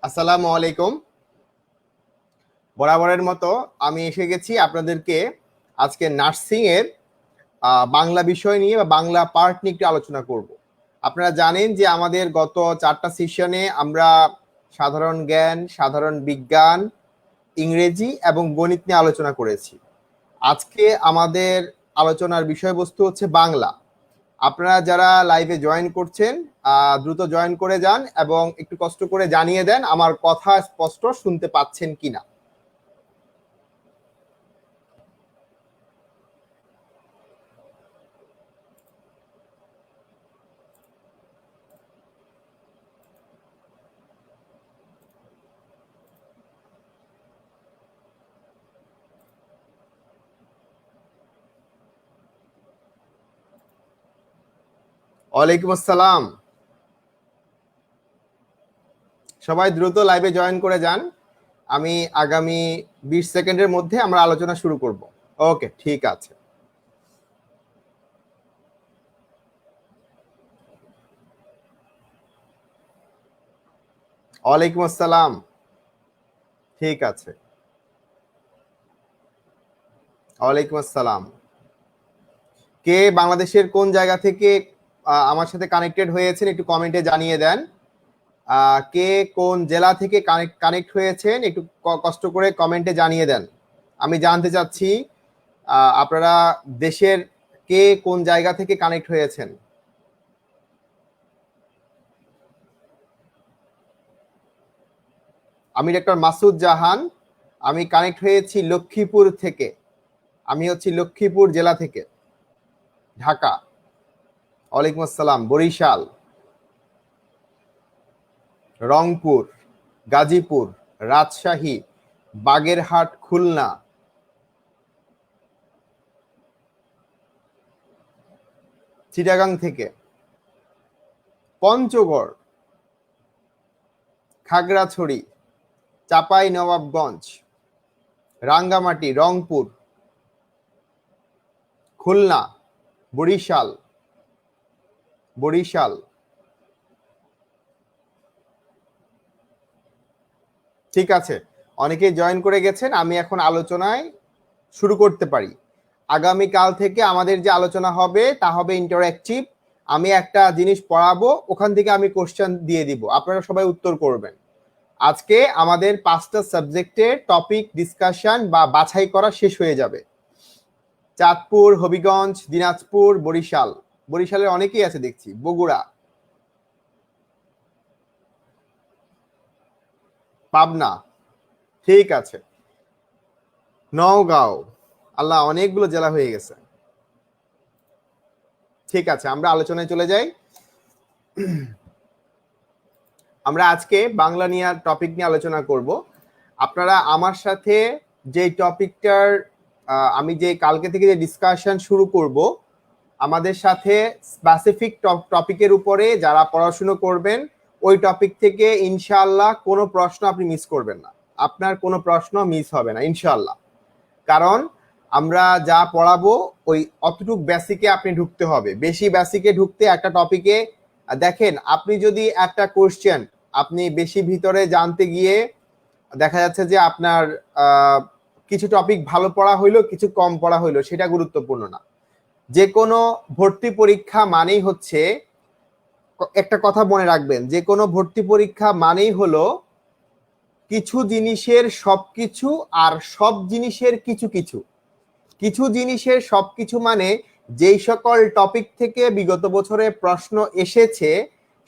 আসসালামু আলাইকুম। বরাবরের মতো আমি এসে গেছি আপনাদেরকে আজকে নার্সিং এর বাংলা বিষয় নিয়ে বা বাংলা পার্ট নিয়ে একটু আলোচনা করব। আপনারা জানেন যে আমাদের গত 4টা সেশনে আমরা সাধারণ জ্ঞান, সাধারণ বিজ্ঞান, ইংরেজি এবং গণিত নিয়ে আলোচনা করেছি। আজকে আমাদের আলোচনার বিষয়বস্তু হচ্ছে বাংলা। আপনারা যারা লাইভে জয়েন করছেন দ্রুত জয়েন করে যান এবং একটু কষ্ট করে জানিয়ে দেন আমার কথা স্পষ্ট শুনতে পাচ্ছেন কিনা। ওয়ালাইকুম আসসালাম। সবাই দ্রুত লাইভে জয়েন করে যান। আমি আগামী 20 সেকেন্ডের মধ্যে আমরা আলোচনা শুরু করব। ওকে, ঠিক আছে। ওয়ালাইকুম আসসালাম। ঠিক আছে। ওয়ালাইকুম আসসালাম। কে বাংলাদেশের কোন জায়গা থেকে আমার সাথে কানেক্টেড হয়েছেন একটু কমেন্টে জানিয়ে দেন। কে কোন জেলা থেকে কানেক্ট হয়েছেন একটু কষ্ট করে কমেন্টে জানিয়ে দেন। আমি জানতে চাচ্ছি আপনারা দেশের কে কোন জায়গা থেকে কানেক্ট হয়েছেন। আমি ডক্টর মাসুদ জাহান। আমি কানেক্ট হয়েছি লক্ষ্মীপুর থেকে। আমি হচ্ছি লক্ষ্মীপুর জেলা থেকে, ঢাকা। ওয়ালাইকুম আসসালাম। বরিশাল, রংপুর, গাজীপুর, রাজশাহী, বাগেরহাট, খুলনা, চিটাগাং থেকে, পঞ্চগড়, খাগড়াছড়ি, চাপাই নবাবগঞ্জ, রাঙ্গামাটি, রংপুর, খুলনা, বরিশাল, বরিশাল। ঠিক আছে, অনেকেই জয়েন করে গেছেন। আমি এখন আলোচনায় শুরু করতে পারি। আগামীকাল থেকে আমাদের যে আলোচনা হবে তা হবে ইন্টারঅ্যাক্টিভ। আমি একটা জিনিস পড়াবো, ওখান থেকে আমি কোশ্চেন দিয়ে দিব, আপনারা সবাই উত্তর করবেন। আজকে আমাদের 5টা সাবজেক্টের টপিক ডিসকাশন বা বাছাই করা শেষ হয়ে যাবে। চাঁদপুর, হবিগঞ্জ, দিনাজপুর, বরিশাল। বরিশালের অনেকেই আছে দেখছি। বগুড়া, পাবনা। ঠিক আছে। নওগাঁও। আল্লাহ, অনেকগুলো জেলা হয়ে গেছে। ঠিক আছে, আমরা আলোচনায় চলে যাই। আমরা আজকে বাংলা নিয়ে টপিক নিয়ে আলোচনা করব। আপনারা আমার সাথে যে টপিকটার আমি যে কালকে থেকে যে ডিসকাশন শুরু করব, আমাদের সাথে স্পেসিফিক টপিকের উপরে যারা পড়াশোনা করবেন ওই টপিক থেকে ইনশাআল্লাহ কোনো প্রশ্ন আপনি মিস করবেন না। আপনার কোনো প্রশ্ন মিস হবে না ইনশাআল্লাহ। কারণ আমরা যা পড়াবো ওই অতটুক বেসিকে আপনি ঢুকতে হবে। বেশি বেসিকে ঢুকতে একটা টপিকে দেখেন, আপনি যদি একটা কোশ্চেন আপনি বেশি ভিতরে জানতে গিয়ে দেখা যাচ্ছে যে আপনার কিছু টপিক ভালো পড়া হইলো, কিছু কম পড়া হইলো, সেটা গুরুত্বপূর্ণ না। যে কোনো ভর্তি পরীক্ষা মানেই হচ্ছে, একটা কথা মনে রাখবেন, যে কোনো ভর্তি পরীক্ষা মানেই হলো কিছু জিনিসের সবকিছু আর সব জিনিসের কিছু কিছু। কিছু জিনিসের সবকিছু মানে যেই সকল টপিক থেকে বিগত বছরে প্রশ্ন এসেছে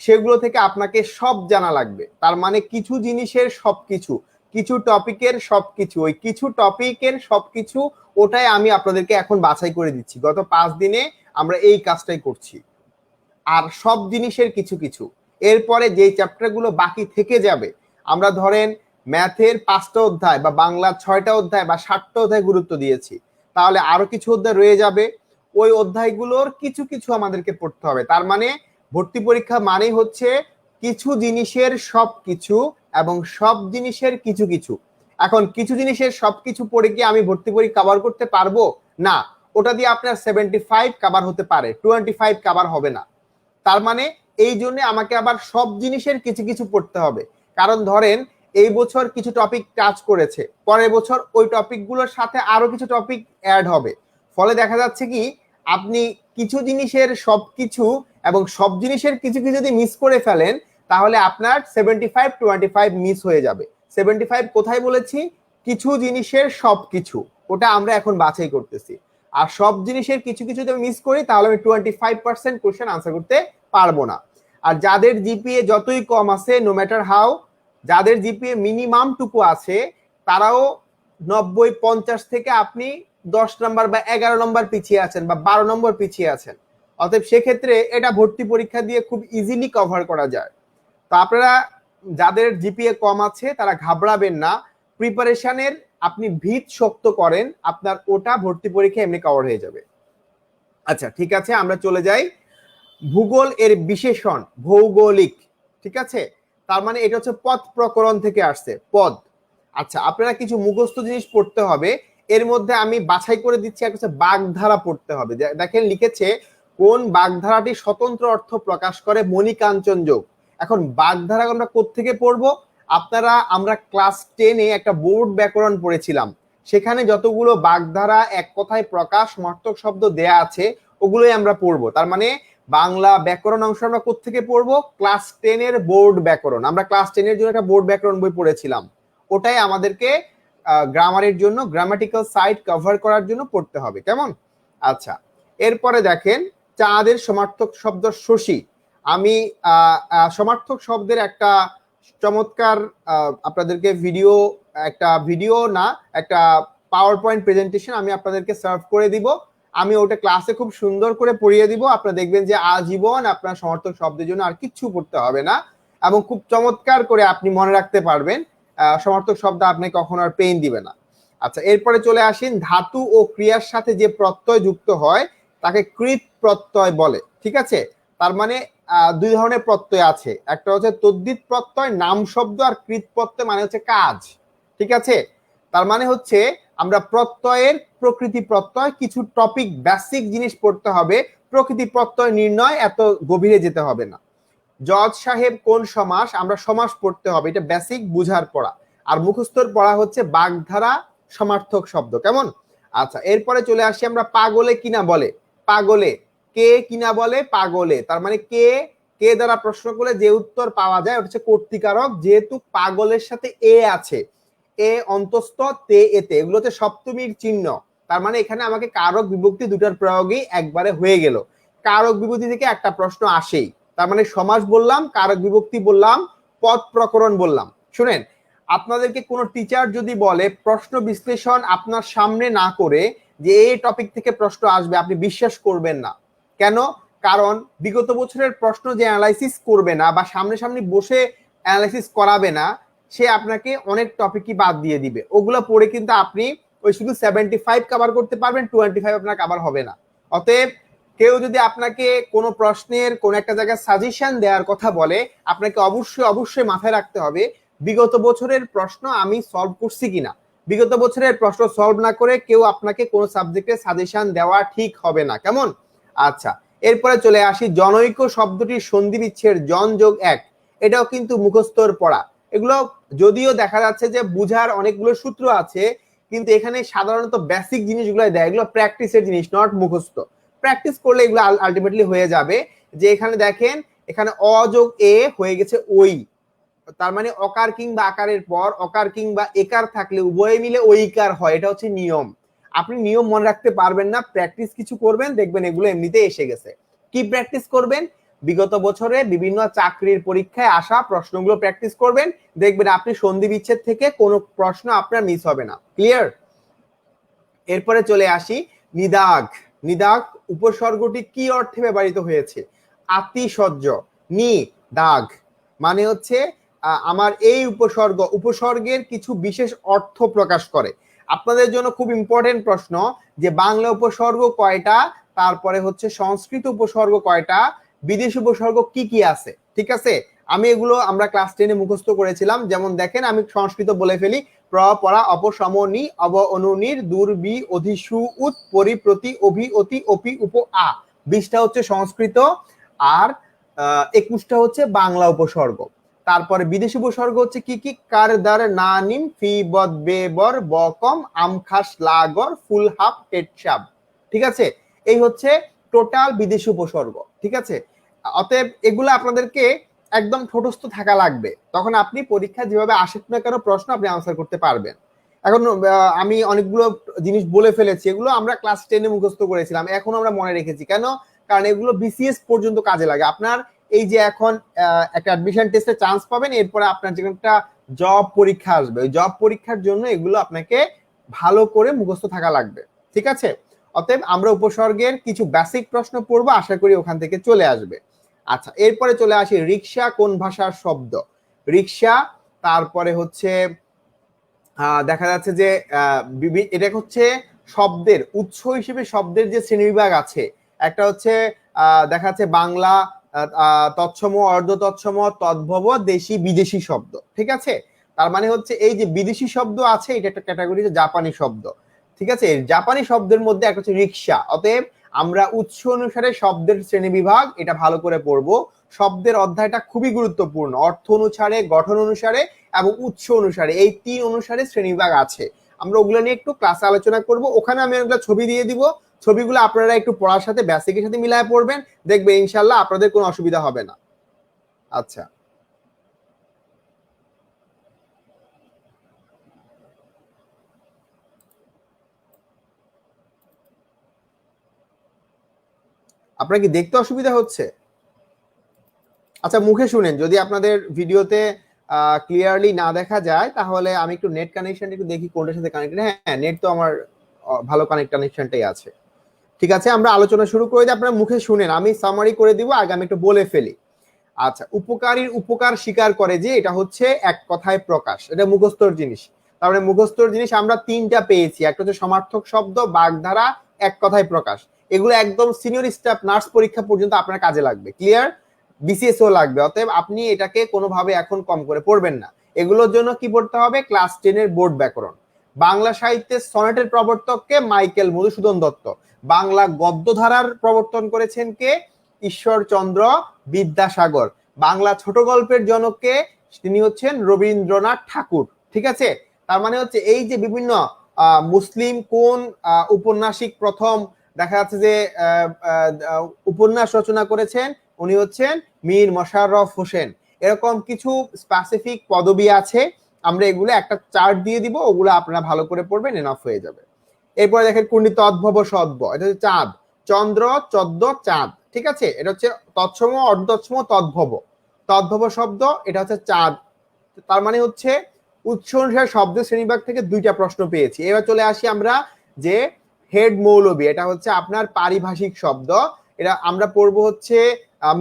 সেগুলো থেকে আপনাকে সব জানা লাগবে। তার মানে কিছু জিনিসের সবকিছু, কিছু টপিকের সবকিছু, ওই কিছু টপিকের সবকিছু, ওটাই আমি আপনাদেরকে এখন বাছাই করে দিচ্ছি। গত 5 দিনে আমরা এই কাজটাই করছি। আর সব জিনিসের কিছু কিছু, এরপরে যেই চ্যাপ্টারগুলো বাকি থেকে যাবে, আমরা ধরেন ম্যাথের 5টা অধ্যায় বা বাংলা 6টা অধ্যায় বা 7টা অধ্যায় গুরুত্ব দিয়েছি, তাহলে আরো কিছু অধ্যায় রয়ে যাবে। ওই অধ্যায়গুলোর কিছু কিছু আমাদেরকে পড়তে হবে। তার মানে ভর্তি পরীক্ষা মানেই হচ্ছে কিছু জিনিসের সব কিছু এবং সব জিনিসের কিছু কিছু। এখন কিছু জিনিসের সবকিছু পড়ে কি আমি ভর্তি পরীক্ষা কভার করতে পারবো না? ওটা দিয়ে আপনার 75 কভার হতে পারে, 25 কভার হবে না। তার মানে এই জন্য আমাকে আবার সব জিনিসের কিছু কিছু পড়তে হবে। কারণ ধরেন এই বছর কিছু টপিক টাচ করেছে, পরের বছর ওই টপিকগুলোর সাথে আরো কিছু টপিক অ্যাড হবে, ফলে দেখা যাচ্ছে কি আপনি কিছু জিনিসের সবকিছু এবং সব জিনিসের কিছু কিছু যদি মিস করে ফেলেন তাহলে আপনার 75-25 মিস হয়ে যাবে। 75 কোথায় বলেছি? কিছু জিনিসের সবকিছু, ওটা আমরা এখন বাছাই করতেছি। আর সব জিনিসের কিছু কিছু যদি মিস করি তাহলে আমি 25% কোশ্চেন আনসার করতে পারবো না। আর যাদের জিপিএ যতই কম আছে, নো ম্যাটার হাউ, যাদের জিপিএ মিনিমাম টুকু আছে তারাও 90-50 থেকে আপনি 10 নম্বর বা 11 নম্বর পিছিয়ে আছেন বা 12 নম্বর পিছিয়ে আছেন। অতএব সেক্ষেত্রে এটা ভর্তি পরীক্ষা দিয়ে খুব ইজিলি কভার করা যায়। তো আপনারা যাদের জিপিএ কম আছে তারা ঘাবড়াবেন না, প্রিপারেশনের আপনি ভিত শক্ত করেন, আপনার ওটা ভর্তি পরীক্ষা এমনি কভার হয়ে যাবে। আচ্ছা ঠিক আছে, আমরা চলে যাই। ভূগোল এর বিশেষণ ভৌগোলিক, ঠিক আছে? তার মানে এটা হচ্ছে পদ প্রকরণ থেকে আসছে, পদ। আচ্ছা আপনারা কিছু মুখস্থ জিনিস পড়তে হবে, এর মধ্যে আমি বাছাই করে দিচ্ছি। একটা হচ্ছে বাগধারা পড়তে হবে। দেখেন লিখেছে কোন বাগধারাটি স্বতন্ত্র অর্থ প্রকাশ করে মণিকাঞ্চন যোগ। এখন বাগধারা আমরা কোত্থেকে পড়বো? আমরা ক্লাস 10-এ একটা বোর্ড ব্যাকরণ পড়েছিলাম, সেখানে যতগুলো বাগধারা এক কথায় প্রকাশ সমার্থক শব্দ দেয়া আছে ওগুলোই আমরা পড়বো। তার মানে বাংলা ব্যাকরণ অংশ আমরা কোত্থেকে পড়বো? ক্লাস 10-এর বোর্ড ব্যাকরণ। আমরা ক্লাস 10-এর জন্য একটা বোর্ড ব্যাকরণ বই পড়েছিলাম, ওটাই আমাদেরকে গ্রামারের জন্য, গ্রামাটিক্যাল সাইড কভার করার জন্য পড়তে হবে, কেমন? আচ্ছা এরপরে দেখেন চাঁদের সমার্থক শব্দ শশী। আমি সমার্থক শব্দের একটা চমৎকার আপনাদেরকে ভিডিও না, একটা পাওয়ার পয়েন্ট প্রেজেন্টেশন আমি আপনাদেরকে সার্ভ করে দিব। আমি ওটা ক্লাসে খুব সুন্দর করে পড়িয়ে দিব, আপনারা দেখবেন যে আজীবন আপনার সমার্থক শব্দের জন্য আর কিচ্ছু পড়তে হবে না এবং খুব চমৎকার করে আপনি মনে রাখতে পারবেন। সমার্থক শব্দ আপনি কখনো আর পেইন দিবে না। আচ্ছা এরপরে চলে আসেন, ধাতু ও ক্রিয়ার সাথে যে প্রত্যয় যুক্ত হয় তাকে কৃত প্রত্যয় বলে, ঠিক আছে? তার মানে দুই ধরনের প্রত্যয় আছে, একটা হচ্ছে তদ্ধিত প্রত্যয় নাম শব্দ, আর কৃত প্রত্যয় মানে হচ্ছে কাজ, ঠিক আছে? তার মানে হচ্ছে আমরা প্রত্যয়ের প্রকৃতি প্রত্যয় কিছু টপিক বেসিক জিনিস পড়তে হবে, প্রকৃতি প্রত্যয় নির্ণয় এত গভীরে যেতে হবে না। জজ সাহেব কোন সমাস, আমরা সমাস পড়তে হবে, এটা বেসিক বুঝার পড়া। আর মুখস্থর পড়া হচ্ছে বাগধারা সমার্থক শব্দ, কেমন? আচ্ছা এরপরে চলে আসি আমরা পাগলে কিনা বলে। পাগলে কে কিনা বলে, পাগলে তার মানে কে দ্বারা প্রশ্ন করলে যে উত্তর পাওয়া যায় ওটা হচ্ছে কর্তৃকারক, যেহেতু পাগলের সাথে এ আছে, এ অন্তস্থ তে এতে, এগুলো হচ্ছে সপ্তমীর চিহ্ন। তার মানে এখানে আমাকে কারক বিভক্তি দুটার প্রয়োগই একবারে হয়ে গেল। কারক বিভক্তি থেকে একটা প্রশ্ন আসেই, তার মানে সমাস বললাম, কারক বিভক্তি বললাম, পদ প্রকরণ বললাম। শুনেন, আপনাদেরকে কোনো টিচার যদি বলে প্রশ্ন বিশ্লেষণ আপনার সামনে না করে যে এই টপিক থেকে প্রশ্ন আসবে, আপনি বিশ্বাস করবেন না। কেন? কারণ বিগত বছরের প্রশ্ন যে অ্যানালাইসিস করবে না বা সামনে বসে অ্যানালাইসিস করাবে না, সে আপনাকে অনেক টপিকই বাদ দিয়ে দিবে। ওগুলো পড়ে কিন্তু আপনি ওই শুধু 75 কভার করতে পারবেন, 25 আপনার কভার হবে না। অতএব কেউ যদি আপনাকে কোনো প্রশ্নের কোন একটা জায়গায় সাজেশন দেওয়ার কথা বলে, আপনাকে অবশ্যই মাথায় রাখতে হবে বিগত বছরের প্রশ্ন আমি সলভ করছি কিনা। বিগত বছরের প্রশ্ন সলভ না করে কেউ আপনাকে কোন সাবজেক্টে সাজেশন দেওয়া ঠিক হবে না, কেমন? আচ্ছা এরপরে চলে আসি, জনৈক শব্দটির সন্ধি বিচ্ছেদ জন যোগ এক, এটাও কিন্তু মুখস্থর পড়া। এগুলো যদিও দেখা যাচ্ছে যে বুঝার অনেকগুলো সূত্র আছে, কিন্তু এখানে সাধারণত বেসিক জিনিসগুলো দেয়, এগুলো প্র্যাকটিসের জিনিস, নট মুখস্থ। প্র্যাকটিস করলে এগুলো আলটিমেটলি হয়ে যাবে। যে এখানে দেখেন, এখানে অ যোগ এ হয়ে গেছে ওই, তার মানে অকার কিংবা আকারের পর অকার কিংবা একার থাকলে উভয়ে মিলে ঐকার হয়, এটা হচ্ছে নিয়ম। আপনি নিয়ম মনে রাখতে পারবেন না, প্র্যাকটিস কিছু করবেন, দেখবেন এগুলো এমনিতে এসে গেছে। কি প্র্যাকটিস করবেন? বিগত বছরে বিভিন্ন চাকরির পরীক্ষায় আসা প্রশ্নগুলো প্র্যাকটিস করবেন, দেখবেন আপনি সন্ধি বিচ্ছেদ থেকে কোনো প্রশ্ন আপনার মিস হবে না। ক্লিয়ার? এরপরে চলে আসি, নিদাগ। নিদাগ উপসর্গটি কি অর্থে ব্যবহৃত হয়েছে? আতিশয্য। নি দাগ মানে হচ্ছে আমার এই উপসর্গের কিছু বিশেষ অর্থ প্রকাশ করে। আপনাদের জন্য খুব ইম্পর্টেন্ট প্রশ্ন যে বাংলা উপসর্গ কয়টা, তারপরে হচ্ছে সংস্কৃত উপসর্গ কয়টা, বিদেশি উপসর্গ কি কি আছে, ঠিক আছে? আমি এগুলো আমরা ক্লাস 10-এ মুখস্থ করেছিলাম। যেমন দেখেন, আমি সংস্কৃত বলে ফেলি, প্র পরা অপসমনি অব অনুনির দুর্বি অধিসু উৎ পরি প্রতি অভি অতি অপি উপ আ। 20টা হচ্ছে সংস্কৃত আর 21টা হচ্ছে বাংলা উপসর্গ। তারপরে বিদেশি উপসর্গ হচ্ছে কি কি, কার দার না নিম ফি বদ বে বর ব কম আম খাস লাগর ফুল হাফ টেটসাব। ঠিক আছে, এই হচ্ছে টোটাল বিদেশি উপসর্গ। ঠিক আছে, অতএব এগুলো আপনাদেরকে একদম ঠোঁটস্থ থাকা লাগবে, তখন আপনি পরীক্ষা যেভাবে আসুক না কেন প্রশ্ন আপনি আনসার করতে পারবেন। এখন আমি অনেকগুলো জিনিস বলে ফেলেছি, এগুলো আমরা ক্লাস 10-এ মুখস্থ করেছিলাম, এখন আমরা মনে রেখেছি কেন, কারণ এগুলো বিসিএস পর্যন্ত কাজে লাগে। আপনার এই যে এখন একটা অ্যাডমিশন টেস্টে চান্স পাবেন, এরপরে আপনার যে একটা জব পরীক্ষা আসবে, ওই জব পরীক্ষার জন্য এগুলো আপনাকে ভালো করে মুখস্থ থাকা লাগবে। ঠিক আছে, অতএব আমরা উপসর্গের কিছু বেসিক প্রশ্ন পড়বো, আশা করি ওখান থেকে চলে আসবে। আচ্ছা, এরপরে চলে আসি রিক্সা কোন ভাষার শব্দ। রিক্সা, তারপরে হচ্ছে দেখা যাচ্ছে যে এটা হচ্ছে শব্দের উৎস হিসেবে শব্দের যে শ্রেণীবিভাগ আছে, একটা হচ্ছে দেখা যাচ্ছে বাংলা তৎসম, অর্ধ তৎসম, তদ্ভব, দেশি, বিদেশি শব্দ। ঠিক আছে, তার মানে হচ্ছে এই যে বিদেশি শব্দ আছে, এটা একটা ক্যাটাগরি, জাপানি শব্দ। ঠিক আছে, জাপানি শব্দের মধ্যে একটা হচ্ছে রিক্সা। অতএব আমরা উৎস অনুসারে শব্দের শ্রেণীবিভাগ এটা ভালো করে পড়বো। শব্দের অধ্যায়টা খুবই গুরুত্বপূর্ণ, অর্থ অনুসারে, গঠন অনুসারে এবং উৎস অনুসারে, এই 3 অনুসারে শ্রেণীবিভাগ আছে। আমরা ওগুলো নিয়ে একটু ক্লাসে আলোচনা করব, ওখানে আমি ওগুলো ছবি দিয়ে দিব, ছবিগুলো আপনারা একটু পড়ার সাথে বেসিকের সাথে মিলায় পড়বেন, দেখবে ইনশাআল্লাহ আপনাদের কোনো অসুবিধা হবে না। আচ্ছা, আপনার কি দেখতে অসুবিধা হচ্ছে? আচ্ছা, মুখে শুনেন, যদি আপনাদের ভিডিওতে ক্লিয়ারলি না দেখা যায় তাহলে আমি একটু নেট কানেকশন একটু দেখি কোনটার সাথে কানেক্টেড। হ্যাঁ, নেট তো আমার ভালো কানেকশনটাই আছে। ঠিক আছে, আমরা আলোচনা শুরু করে দিই, আপনারা মুখে শুনেন, আমি সামারি করে দিব, আগে আমি একটু বলে ফেলি। আচ্ছা, উপকারীর উপকার স্বীকার করে যে, এটা হচ্ছে এক কথায় প্রকাশ, এটা মুখস্থর জিনিস। তারপরে মুখস্থর জিনিস আমরা 3টা পেয়েছি, একটা হচ্ছে সমার্থক শব্দ, বাগধারা, এক কথায় প্রকাশ। এগুলো একদম সিনিয়র স্টাফ নার্স পরীক্ষা পর্যন্ত আপনার কাজে লাগবে, ক্লিয়ার? বিসিএস ও লাগবে, অতএব আপনি এটাকে কোনোভাবে এখন কম করে পড়বেন না। এগুলোর জন্য কি পড়তে হবে? ক্লাস 10-এর বোর্ড ব্যাকরণ। বাংলা সাহিত্যের সনেটের প্রবর্তককে মাইকেল মধুসূদন দত্ত। বাংলা গদ্য ধারার প্রবর্তন করেছেন কে? ঈশ্বরচন্দ্র বিদ্যাসাগর। বাংলা ছোট গল্পের জনককে? তিনি হচ্ছেন রবীন্দ্রনাথ ঠাকুর। ঠিক আছে, তার মানে হচ্ছে এই যে বিভিন্ন মুসলিম কোন উপন্যাসিক প্রথম দেখা যাচ্ছে যে উপন্যাস রচনা করেছেন, উনি হচ্ছেন মীর মশাররফ হোসেন। এরকম কিছু স্পেসিফিক পদবি আছে, আমরা এগুলো একটা চার্ট দিয়ে দিব, ওগুলো আপনারা ভালো করে পড়বেন, এনাফ হয়ে যাবে। এরপরে দেখেন কোনটি তদ্ভব শব্দ, এটা হচ্ছে চাঁদ, চন্দ্র, চদ্দ, চাঁদ। ঠিক আছে, এটা হচ্ছে তৎসম, অর্ধতৎসম, তদ্ভব। তদ্ভব শব্দ এটা হচ্ছে চাঁদ। তার মানে হচ্ছে উৎস অনুসারে শব্দের শ্রেণীবিভাগ থেকে 2টা প্রশ্ন পেয়েছি। এবার চলে আসি আমরা যে হেড মৌলবী, এটা হচ্ছে আপনার পারিভাষিক শব্দ। এটা আমরা পড়বো হচ্ছে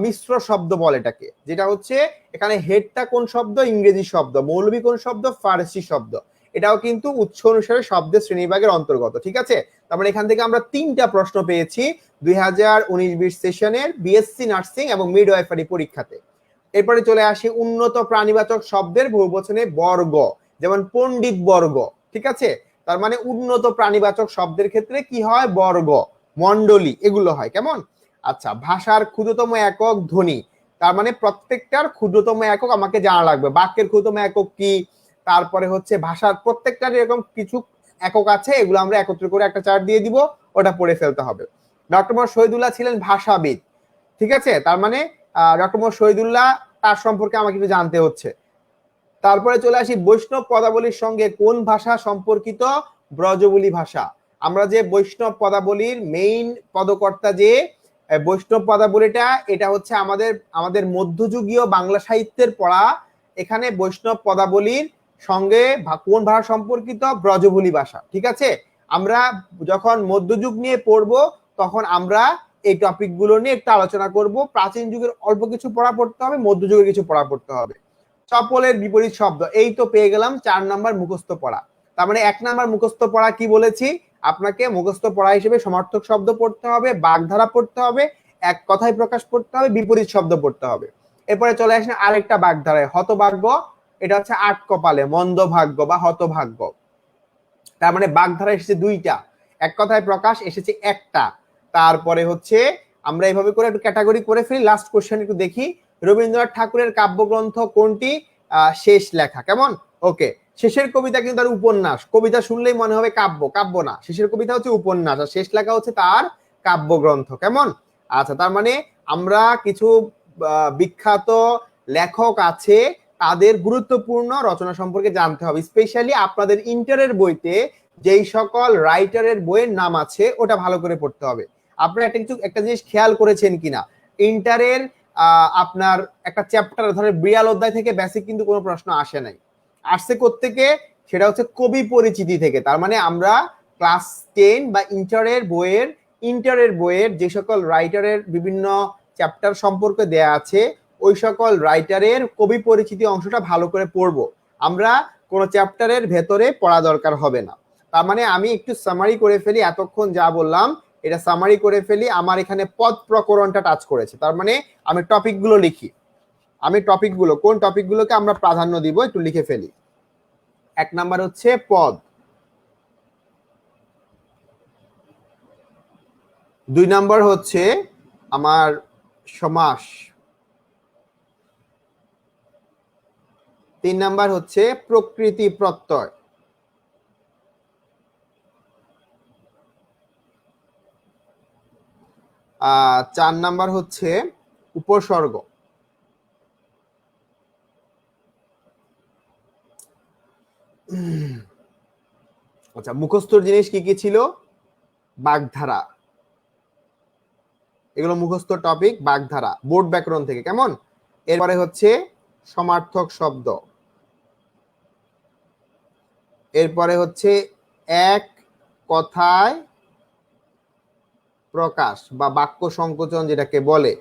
মিশ্র শব্দ বলে এটাকে, যেটা হচ্ছে এখানে হেডটা কোন শব্দ? ইংরেজি শব্দ। মৌলবী কোন শব্দ? ফার্সি শব্দ। এটাও কিন্তু উৎস অনুসারে শব্দের শ্রেণীবিভাগের অন্তর্গত। ঠিক আছে, তারপরে এখান থেকে আমরা 3টা প্রশ্ন পেয়েছি 2019-20 সেশনের বিএসসি নার্সিং এবং মিডওয়াইফারি পরীক্ষাতে। এরপরে চলে আসি উন্নত প্রাণীবাচক শব্দের বহুবচনে বর্গ, যেমন পণ্ডিত বর্গ। ঠিক আছে, তার মানে উন্নত প্রাণীবাচক শব্দের ক্ষেত্রে কি হয়? বর্গ, মণ্ডলী, এগুলো হয়। কেমন? আচ্ছা, ভাষার ক্ষুদ্রতম একক ধ্বনি, তার মানে প্রত্যেকটার ক্ষুদ্রতম একক আমাকে জানা লাগবে। বাক্যের ক্ষুদ্রতম একক কি, তারপরে হচ্ছে ভাষার প্রত্যেকটার এরকম কিছু একক আছে, এগুলো আমরা একত্র করে একটা চার্ট দিয়ে দিব, ওটা পড়ে ফেলতে হবে। ডক্টর মোহাম্মদ শহীদুল্লাহ ছিলেন ভাষাবিদ। ঠিক আছে, তার মানে ডক্টর মোহাম্মদ শহীদুল্লাহ, তার সম্পর্কে আমাকে একটু জানতে হচ্ছে। তারপরে চলে আসি বৈষ্ণব পদাবলীর সঙ্গে কোন ভাষা সম্পর্কিত? ব্রজবুলি ভাষা। আমরা যে বৈষ্ণব পদাবলীর মেইন পদকর্তা যে বৈষ্ণব পদাবলীটা, এটা হচ্ছে আমাদের মধ্যযুগীয় বাংলা সাহিত্যের পড়া। এখানে বৈষ্ণব পদাবলীর সঙ্গে কোন ভাষা সম্পর্কিত? ব্রজবুলি ভাষা। ঠিক আছে, আমরা যখন মধ্যযুগ নিয়ে পড়বো তখন আমরা এই টপিকগুলো নিয়ে একটু আলোচনা করব। প্রাচীন যুগের অল্প কিছু পড়া পড়তে হবে, মধ্যযুগের কিছু পড়া পড়তে হবে। চপলের বিপরীত শব্দ, এই তো পেয়ে গেলাম 4 নাম্বার মুখস্থ পড়া। তার মানে 1 নাম্বার মুখস্থ পড়া কি বলেছি? আপনাকে মুখস্থ পড়া হিসেবে সমার্থক শব্দ পড়তে হবে, বাগধারা পড়তে হবে, এক কথায় প্রকাশ পড়তে হবে, বিপরীত শব্দ পড়তে হবে। এরপরে চলে আসেন আরেকটা বাগধারায়, হতভাগ্য। এটা হচ্ছে 8 কপালে, মন্দভাগ্য বা হতভাগ্য। তার মানে বাগধারা এসেছে 2টা, এক কথায় প্রকাশ এসেছে একটা। তারপরে হচ্ছে আমরা এইভাবে করে একটু ক্যাটাগরি করে ফেলি। লাস্ট কোশ্চেন একটু দেখি, রবীন্দ্রনাথ ঠাকুরের কাব্যগ্রন্থ কোনটি? শেষ লেখা। কেমন? ওকে, শেষের কবিতা কিন্তু তার উপন্যাস। কবিতা শুনলেই মনে হবে কাব্য, কাব্য না, শেষের কবিতা হচ্ছে উপন্যাস, আর শেষ লেখা হচ্ছে তার কাব্যগ্রন্থ। কেমন? আচ্ছা, তার মানে আমরা কিছু বিখ্যাত লেখক আছে, তাদের গুরুত্বপূর্ণ রচনা সম্পর্কে জানতে হবে। স্পেশালি আপনাদের ইন্টারের বইতে যেই সকল রাইটারের বইয়ের নাম আছে ওটা ভালো করে পড়তে হবে। আপনারা একটা জিনিস খেয়াল করেছেন কিনা, ইন্টারের আপনার একটা চ্যাপ্টার ধরে 42 অধ্যায় থেকে বেসিক কিন্তু কোনো প্রশ্ন আসে নাই, আসছে কোত্থেকে? সেটা হচ্ছে কবি পরিচিতি থেকে। তার মানে আমরা ক্লাস 10 বা ইন্টারের বইয়ের যে সকল রাইটারের বিভিন্ন চ্যাপ্টার সম্পর্কে দেয়া আছে ওই সকল রাইটারের কবি পরিচিতি অংশটা ভালো করে পড়বো। আমরা কোনো চ্যাপ্টারের ভেতরে পড়া দরকার হবে না। তার মানে আমি একটু সামারি করে ফেলি, এতক্ষণ যা বললাম এটা সামারি করে ফেলি। আমার এখানে পদ প্রকরণটা টাচ করেছে, তার মানে আমি টপিকগুলো লিখি। কোন টপিকগুলোকে আমরা প্রাধান্য দিব একটু লিখে ফেলি। 1 নাম্বার হচ্ছে পদ, 2 নাম্বার হচ্ছে আমার সমাস, 3 নাম্বার হচ্ছে প্রকৃতি প্রত্যয়, 4 নাম্বার হচ্ছে উপসর্গ, আচ্ছা মুখস্থর জিনিস কি কি ছিল? বাগধারা, এগুলো মুখস্থ টপিক। বাগধারা বোর্ড ব্যাকরণ থেকে। কেমন? এরপরে হচ্ছে সমার্থক শব্দ, এরপরে হচ্ছে এক কথায় প্রকাশ বা বাক্য সংকোচন যেটাকে বলে।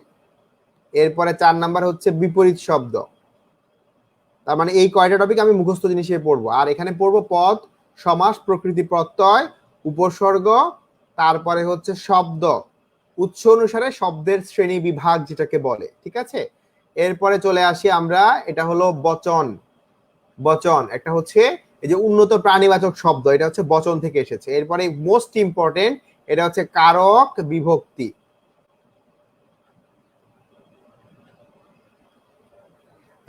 এরপরে 4 নাম্বার হচ্ছে বিপরীত শব্দ। তার মানে এই কয়টা টপিক আমি মুখস্থ জিনিস হিসেবে পড়বো। আর এখানে পড়বো পদ, সমাস, প্রকৃতি প্রত্যয়, উপসর্গ, তারপরে হচ্ছে শব্দ, উৎস অনুসারে শব্দের শ্রেণী বিভাগ যেটাকে বলে। ঠিক আছে, এরপরে চলে আসি আমরা, এটা হলো বচন। একটা হচ্ছে এই যে উন্নত প্রাণীবাচক শব্দ, এটা হচ্ছে বচন থেকে এসেছে। এরপরে মোস্ট ইম্পর্টেন্ট, এটা হচ্ছে কারক বিভক্তি।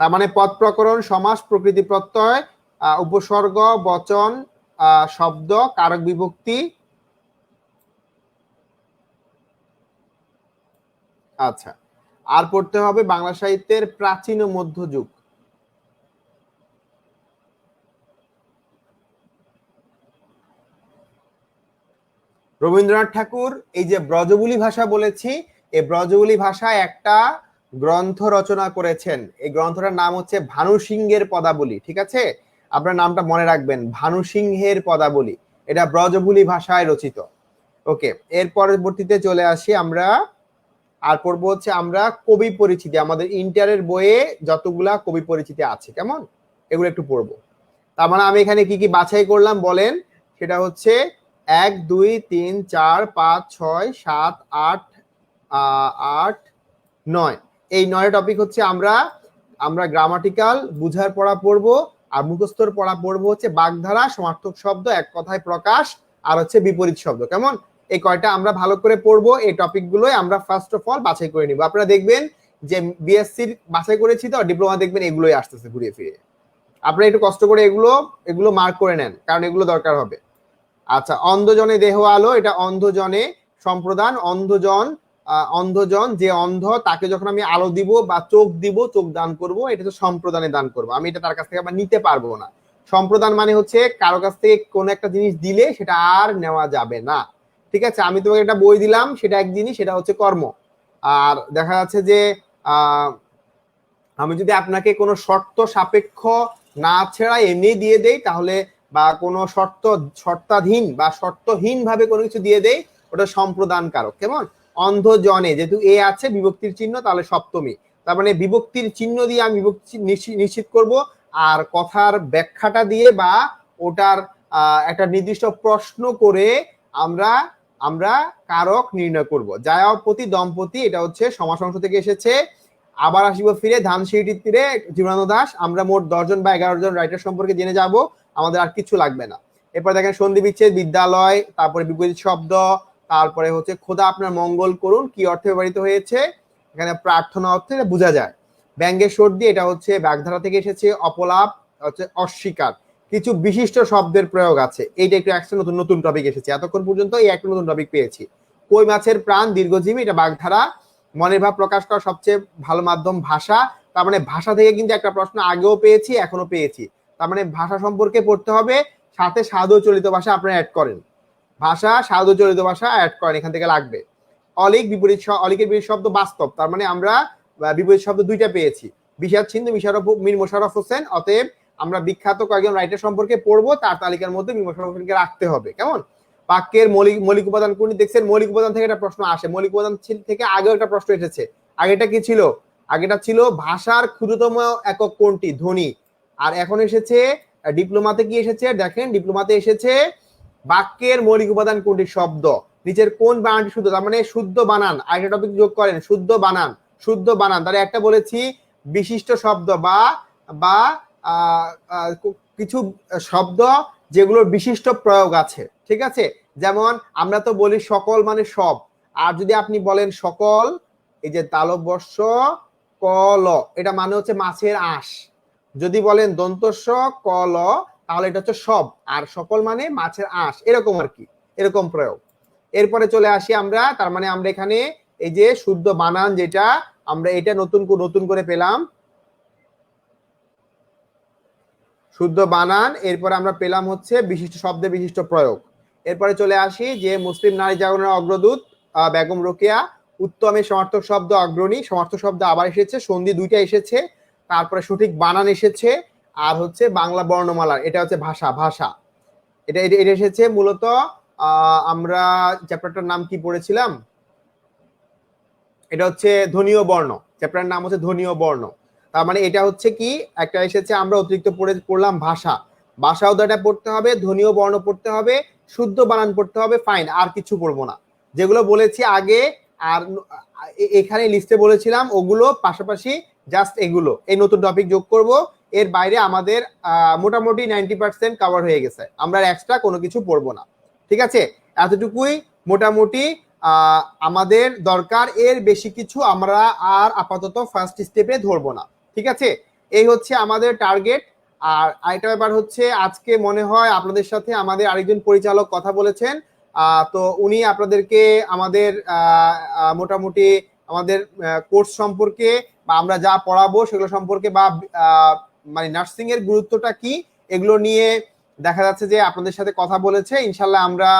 তার মানে পদ প্রকরণ, সমাস, প্রকৃতি প্রত্যয়, উপসর্গ, বচন, শব্দ, কারক বিভক্তি। আচ্ছা, আর পড়তে হবে বাংলা সাহিত্যের প্রাচীন ও মধ্যযুগ। রবীন্দ্রনাথ ঠাকুর এই যে ব্রজবুলি ভাষা বলেছি, এই ব্রজবুলি ভাষায় একটা গ্রন্থ রচনা করেছেন। এই গ্রন্থটার নাম হচ্ছে ভানু সিংহের পদাবলী। ঠিক আছে, আপনার নামটা মনে রাখবেন, ভানু সিংহের পদাবলী। এটা ব্রজবুলি ভাষায় রচিত। ওকে, এর পরবর্তীতে চলে আসি আমরা, আর পড়বো হচ্ছে আমরা কবি পরিচিতি। আমাদের ইন্টারের বইয়ে যতগুলা কবি পরিচিতি আছে, কেমন, এগুলো একটু পড়বো। তার মানে আমি এখানে কি কি বাছাই করলাম বলেন? সেটা হচ্ছে 1 2 3 4 5 6 7 8 8 9, এই 9 টপিক হচ্ছে আমরা গ্রামাটিক্যাল বুঝার পড়া পড়বো, আর মুখস্থর পড়া পড়বো হচ্ছে বাগধারা, সমার্থক শব্দ, এক কথায় প্রকাশ, আর হচ্ছে বিপরীত শব্দ। কেমন? এই কয়টা আমরা ভালো করে পড়বো। এই টপিকগুলোই আমরা ফার্স্ট অফ অল বাছাই করে নিব। আপনারা দেখবেন যে বিএসসির বাছাই করেছি তো, ডিপ্লোমা দেখবেন এগুলোই আসতেছে ঘুরিয়ে ফিরে। আপনারা একটু কষ্ট করে এগুলো মার্ক করে নেন, কারণ এগুলো দরকার হবে। আচ্ছা, অন্ধজনে দেহ আলো, এটা অন্ধজনে সম্প্রদান। অন্ধজন যে অন্ধ, তাকে যখন আমি আলো দিব বা চোখ দিব, চোখ দান করব, এটা তো সম্প্রদানে দান করব। আমি এটা তার কাছ থেকে আবার নিতে পারবো না। সম্প্রদান মানে হচ্ছে কারো কাছ থেকে কোনো একটা জিনিস দিলে সেটা আর নেওয়া যাবে না। ঠিক আছে, আমি তোমাকে একটা বই দিলাম, সেটা এক জিনিস, সেটা হচ্ছে কর্ম। আর দেখা যাচ্ছে যে আমি যদি আপনাকে কোনো শর্ত সাপেক্ষ না ছেড়া এমনি দিয়ে দেই, তাহলে বা কোনো শর্তাধীন বা শর্তহীন ভাবে কোনো কিছু দিয়ে দেই, ওটা সম্প্রদান কারক। কেমন? অন্ধজনে যেহেতু এ আছে বিভক্তির চিহ্ন, তাহলে সপ্তমী। তার মানে বিভক্তির চিহ্ন দিয়ে আমি বিভক্তি নিশ্চিত করব, আর কথার ব্যাখ্যাটা দিয়ে বা ওটার একটা নির্দিষ্ট প্রশ্ন করে আমরা কারক নির্ণয় করব। জায়াপতি দম্পতি, এটা হচ্ছে সমাস অংশ থেকে এসেছে। আবার আসিব ফিরে ধানসিঁড়িটির তীরে, জীবনানন্দ দাশ। আমরা মোট 10 জন বা 11 জন রাইটার সম্পর্কে জেনে যাব, আমাদের আর কিছু লাগবে না। এরপর দেখেন সন্ধি বিচ্ছেদ, বিদ্যালয়, তারপরে বিপরীত শব্দ, তারপরে হচ্ছে খোদা আপনার মঙ্গল করুন কি অর্থে ব্যবহৃত হয়েছে, এখানে প্রার্থনা অর্থে বোঝা যায়। ব্যঙ্গের সর্দি, এটা হচ্ছে বাগধারা থেকে এসেছে। অপলাপ হচ্ছে অস্বীকার। কিছু বিশিষ্ট শব্দের প্রয়োগ আছে, এইটা একটু একটা নতুন নতুন টপিক এসেছে। এতক্ষণ পর্যন্ত এই একটা নতুন টপিক পেয়েছি। কই মাছের প্রাণ দীর্ঘজীবী, এটা বাগধারা। মনের ভাব প্রকাশ করার সবচেয়ে ভালো মাধ্যম ভাষা। তার মানে ভাষা থেকে কিন্তু একটা প্রশ্ন আগেও পেয়েছি, এখনো পেয়েছি। তার মানে ভাষা সম্পর্কে পড়তে হবে, সাথে সাধু চলিত ভাষা আপনারা অ্যাড করেন। ভাষা সাধু চলিত ভাষা অ্যাড করেন, এখান থেকে লাগবে। অলিক বিপরীত, অলিকের বিপরীত শব্দ বাস্তব। তার মানে আমরা বিপরীত শব্দ দুইটা পেয়েছি, বিষাদ সিন্ধু মীর মোশাররফ হোসেন। অতএব আমরা বিখ্যাত কয়েকজন রাইটার সম্পর্কে পড়বো, তার তালিকার মধ্যে মীর মোশাররফ হোসেনকে রাখতে হবে। কেমন? বাক্যের মৌলিক উপাদান কোনটি? দেখছেন মৌলিক উপাদান থেকে একটা প্রশ্ন আসে। মৌলিক উপাদান থেকে আগেও একটা প্রশ্ন এসেছে। আগেটা কি ছিল? আগেটা ছিল ভাষার ক্ষুদ্রতম একক কোনটি? ধ্বনি। আর এখন এসেছে ডিপ্লোমাতে কি এসেছে? দেখেন ডিপ্লোমাতে এসেছে বাক্যের মৌলিক উপাদান কোনটি? শব্দ। নিচের কোন বানানটি শুদ্ধ? তার মানে শুদ্ধ বানান। আরেকটা টপিক যোগ করেন, শুদ্ধ বানান। শুদ্ধ বানান, তাহলে একটা বলেছি বিশিষ্ট শব্দ বা বা কিছু শব্দ যেগুলোর বিশিষ্ট প্রয়োগ আছে, ঠিক আছে? যেমন আমরা তো বলি সকল মানে সব, আর যদি আপনি বলেন সকল, এই যে তালব্য কল, এটা মানে হচ্ছে মাছের আঁশ। যদি বলেন দন্তস্ব কল, তাহলে এটা হচ্ছে সব, আর সকল মানে মাছের আঁশ, এরকম আর কি, এরকম প্রয়োগ। এরপরে চলে আসি আমরা, তার মানে আমরা এখানে এই যে শুদ্ধ বানান যেটা আমরা এটা নতুন করে পেলাম, শুদ্ধ বানান। এরপরে আমরা পেলাম হচ্ছে বিশিষ্ট শব্দের বিশিষ্ট প্রয়োগ। এরপরে চলে আসি যে মুসলিম নারী জাগরণের অগ্রদূত বেগম রোকেয়া, উত্তমের সমার্থক শব্দ অগ্রণী, সমার্থক শব্দ আবার এসেছে, সন্ধি দুইটা এসেছে, তারপরে সঠিক বানান এসেছে, আর হচ্ছে বাংলা বর্ণমালা, এটা হচ্ছে ভাষা। ভাষা এটা এটা এসেছে মূলত আমরা চ্যাপ্টারটার নাম কি পড়েছিলাম? এটা হচ্ছে ধ্বনীয় বর্ণ, চ্যাপ্টারের নাম হচ্ছে ধ্বনীয় বর্ণ। তার মানে এটা হচ্ছে কি একটা এসেছে, আমরা অতিরিক্ত পড়লাম ভাষা। ভাষা উদাটা পড়তে হবে, ধ্বনীয় বর্ণ পড়তে হবে, শুদ্ধ বানান পড়তে হবে, ফাইন, আর কিছু পড়বো না। যেগুলো বলেছি আগে আর এখানে লিস্টে বলেছিলাম ওগুলো পাশাপাশি জাস্ট এগুলো, এই নতুন টপিক যোগ করব। এর বাইরে আমাদের মোটামুটি 90% কভার হয়ে গেছে, আমরা এক্সট্রা কোনো কিছু পড়বো না, ঠিক আছে? এতটুকুই মোটামুটি আমাদের দরকার, এর বেশি কিছু আমরা আর আপাতত ফার্স্ট স্টেপে ধরবো না, ঠিক আছে? এই হচ্ছে আমাদের টার্গেট। আর আরেকটা ব্যাপার হচ্ছে, আজকে মনে হয় আপনাদের সাথে আমাদের আরেকজন পরিচালক কথা বলেছেন, তো উনি আপনাদেরকে আমাদের মোটামুটি আমাদের কোর্স সম্পর্কে বা আমরা যা পড়াবো সেগুলো সম্পর্কে বা মানে নার্সিং এর গুরুত্বটা কি এগুলো নিয়ে দেখা যাচ্ছে যে আপনাদের সাথে কথা বলেছে। ইনশাল্লাহ আমরা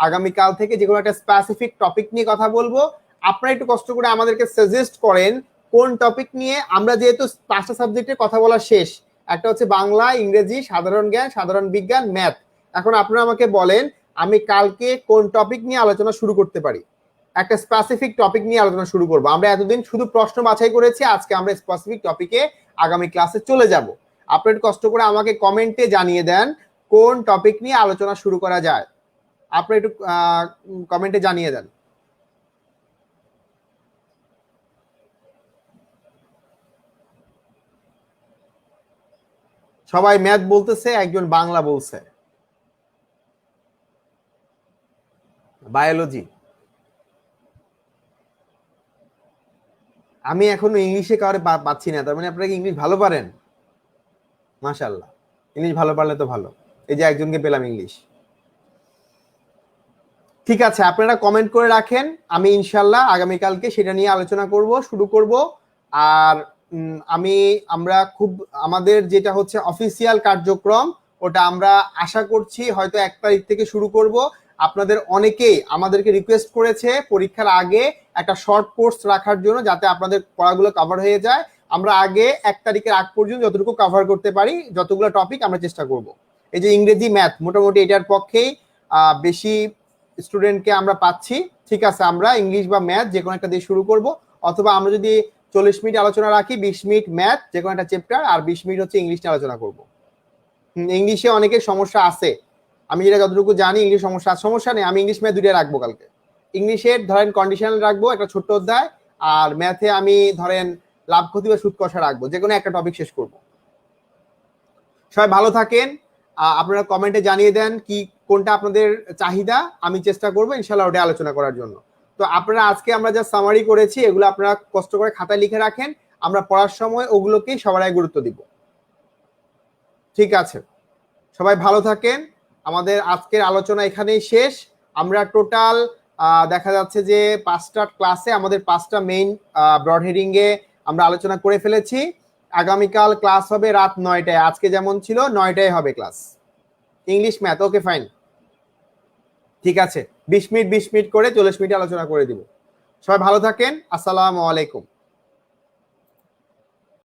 আগামীকাল থেকে যে কোনো একটা স্পেসিফিক টপিক নিয়ে কথা বলবো। আপনারা একটু কষ্ট করে আমাদেরকে সাজেস্ট করেন কোন টপিক নিয়ে, আমরা যেহেতু 5টা সাবজেক্টের কথা বলা শেষ, একটা হচ্ছে বাংলা, ইংরেজি, সাধারণ জ্ঞান, সাধারণ বিজ্ঞান, ম্যাথ। এখন আপনারা আমাকে বলেন আমি কালকে কোন টপিক নিয়ে আলোচনা শুরু করতে পারি? একটা স্পেসিফিক টপিক নিয়ে আলোচনা শুরু করবো। আমরা এতদিন শুধু প্রশ্ন বাছাই করেছি, আজকে আমরা স্পেসিফিক টপিকে আগামী ক্লাসে চলে যাব। আপনারা একটু কষ্ট করে আমাকে কমেন্টে জানিয়ে দেন কোন টপিক নিয়ে আলোচনা শুরু করা যায়। আপনি একটু কমেন্টে জানিয়ে দেন। সবাই ম্যাথ বলতেছে, একজন বাংলা বলছে, বায়োলজি। আমি এখনো ইংলিশে কাউরে পাচ্ছি না, তার মানে আপনারা কি ইংলিশ ভালো পারেন? মাশাআল্লাহ, ইংলিশ ভালো পারলে তো ভালো। এই যে একজনকে পেলাম ইংলিশ। ঠিক আছে, আপনারা কমেন্ট করে রাখেন, আমি ইনশাল্লাহ আগামীকালকে সেটা নিয়ে আলোচনা শুরু করব। আর আমরা খুব আমাদের যেটা হচ্ছে অফিসিয়াল কার্যক্রম, ওটা আমরা আশা করছি হয়তো 1 তারিখ থেকে শুরু করব। আপনাদের অনেকেই আমাদেরকে রিকোয়েস্ট করেছে পরীক্ষার আগে একটা শর্ট কোর্স রাখার জন্য, যাতে আপনাদের পড়াগুলো কভার হয়ে যায়। আমরা আগে 1 তারিখের আগ পর্যন্ত যতটুকু কভার করতে পারি, যতগুলো টপিক আমরা চেষ্টা করব। এই যে ইংরেজি, ম্যাথ, মোটামুটি এটার পক্ষেই বেশি স্টুডেন্টকে আমরা পাচ্ছি। ঠিক আছে, আমরা ইংলিশ বা ম্যাথ যে কোনো একটা দিয়ে শুরু করব, অথবা আমরা যদি 40 মিনিট আলোচনা রাখি, 20 মিনিট ম্যাথ যে কোনো একটা চ্যাপ্টার, আর 20 মিনিট হচ্ছে ইংলিশ নিয়ে আলোচনা করব। ইংলিশে অনেকের সমস্যা আছে, আমি যেটা যতটুকু জানি ইংলিশ সমস্যা নেই, আমি ইংলিশ ম্যাথ দুইটাই রাখবো কালকে। ইংলিশের ধরেন কন্ডিশনাল রাখবো একটা ছোট্ট অধ্যায়, আর ম্যাথে আমি ধরেন লাভ ক্ষতি বা সুদ কষা রাখবো, যে কোনো একটা টপিক শেষ করব। সবাই ভালো থাকেন, আপনারা কমেন্টে জানিয়ে দেন কি কোনটা আপনাদের চাহিদা, আমি চেষ্টা করবো ইনশাল্লাহ ওটা আলোচনা করার জন্য। তো আপনারা আজকে আমরা যা সামারি করেছি এগুলো আপনারা কষ্ট করে খাতায় লিখে রাখেন। আমরা পড়ার সময় ওগুলোকেই সবার আগে গুরুত্ব দিব। ঠিক আছে, সবাই ভালো থাকেন। আমাদের আজকের আলোচনা এখানেই শেষ। আমরা টোটাল দেখা যাচ্ছে যে 5টা ক্লাসে আমাদের 5টা মেইন ব্রড হেডিং এ আমরা আলোচনা করে ফেলেছি। আগামীকাল ক্লাস হবে রাত 9টায়, আজকে যেমন ছিল 9টায় হবে class. English math okay fine, ঠিক আছে। 20 মিনিট 20 মিনিট করে 40 মিনিট আলোচনা করে দিব। সবাই ভালো থাকেন, আসসালামু আলাইকুম।